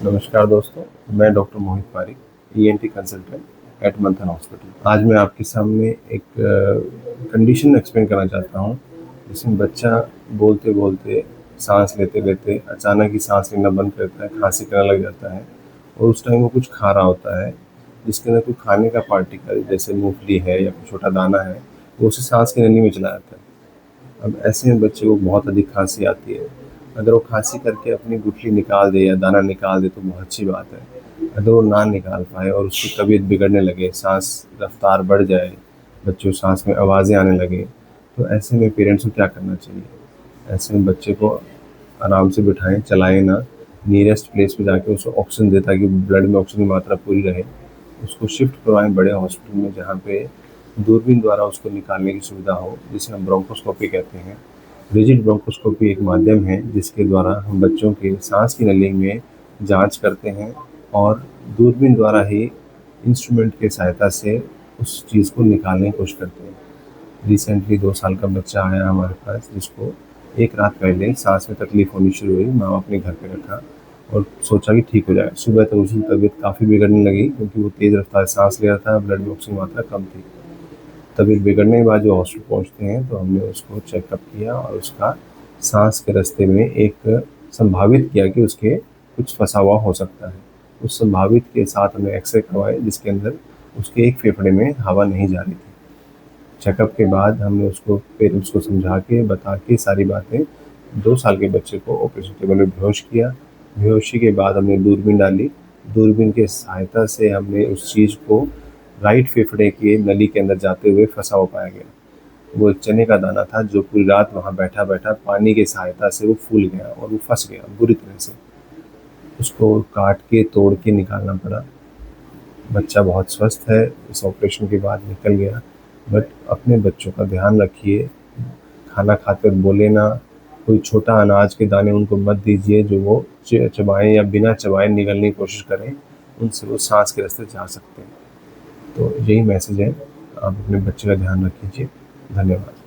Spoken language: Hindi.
नमस्कार दोस्तों, मैं doctor Mohit Pareek, ENT consultant at Manthan hospital. आज मैं आपके सामने एक कंडीशन एक्सप्लेन करना चाहता हूँ, जिसमें बच्चा बोलते-बोलते, साँस लेते-लेते अचानक ही साँस लेना बंद करता है, खाँसी करने लग जाता है और उस टाइम वो कुछ खा रहा होता है, जिसके अंदर कोई खाने का पार्टिकल जैसे मूँगफली है या कोई छोटा दाना है, वो उसे साँस की नली में चला जाता है। अब ऐसे में बच्चे को बहुत अधिक खांसी आती है। अगर वो खांसी करके अपनी गुठली निकाल दे या दाना निकाल दे तो बहुत अच्छी बात है। अगर वो ना निकाल पाए और उसकी तबीयत बिगड़ने लगे, सांस रफ्तार बढ़ जाए, बच्चों सांस में आवाज़ें आने लगे, तो ऐसे में पेरेंट्स को क्या करना चाहिए? ऐसे में बच्चे को आराम से बिठाएं, चलाएं ना, नियरेस्ट प्लेस पे जाके उसको ऑक्सीजन दें ताकि ब्लड में ऑक्सीजन की मात्रा पूरी रहे। उसको शिफ्ट करवाएं बड़े हॉस्पिटल में, जहाँ पे दूरबीन द्वारा उसको निकालने की सुविधा हो, जिसे हम ब्रोंकोस्कोपी कहते हैं। रिजिड ब्रोंकोस्कोपी एक माध्यम है जिसके द्वारा हम बच्चों के सांस की नली में जांच करते हैं और दूरबीन द्वारा ही इंस्ट्रूमेंट की सहायता से उस चीज़ को निकालने की कोशिश करते हैं। रिसेंटली 2 साल का बच्चा आया हमारे पास, जिसको एक रात पहले सांस में तकलीफ होनी शुरू हुई। माँ अपने घर पे रखा और सोचा कि ठीक हो जाएगा। सुबह तक उसकी तबीयत काफ़ी बिगड़ने लगी, क्योंकि वो तेज़ रफ्तार सांस ले रहा था, ब्लड में ऑक्सीजन की मात्रा कम थी। तबीयत बिगड़ने के बाद जब हॉस्पिटल पहुँचते हैं तो हमने उसको चेकअप किया और उसका सांस के रास्ते में एक संभावित किया कि उसके कुछ फंसा हुआ हो सकता है। उस संभावित के साथ हमने एक्सरे करवाए, जिसके अंदर उसके एक फेफड़े में हवा नहीं जा रही थी। चेकअप के बाद हमने उसको पेरेंट्स को समझा के बता के सारी बातें 2 साल के बच्चे को ऑपरेशन टेबल में बेहोश किया। बेहोशी के बाद हमने दूरबीन डाली। दूरबीन की सहायता से हमने उस चीज़ को राइट फेफड़े के नली के अंदर जाते हुए फंसा हुआ पाया गया। वो एक चने का दाना था जो पूरी रात वहाँ बैठा-बैठा पानी की सहायता से वो फूल गया और वो फँस गया बुरी तरह से। उसको काट के, तोड़ के निकालना पड़ा। बच्चा बहुत स्वस्थ है, इस ऑपरेशन के बाद निकल गया। बट अपने बच्चों का ध्यान रखिए, खाना खाते वक़्त बोले ना, कोई छोटा अनाज के दाने उनको मत दीजिए जो वो चबाएँ या बिना चबाए निगलने की कोशिश करें, उनसे वो साँस के रास्ते जा सकते हैं। तो यही मैसेज है, आप अपने बच्चे का ध्यान रख लीजिए। धन्यवाद।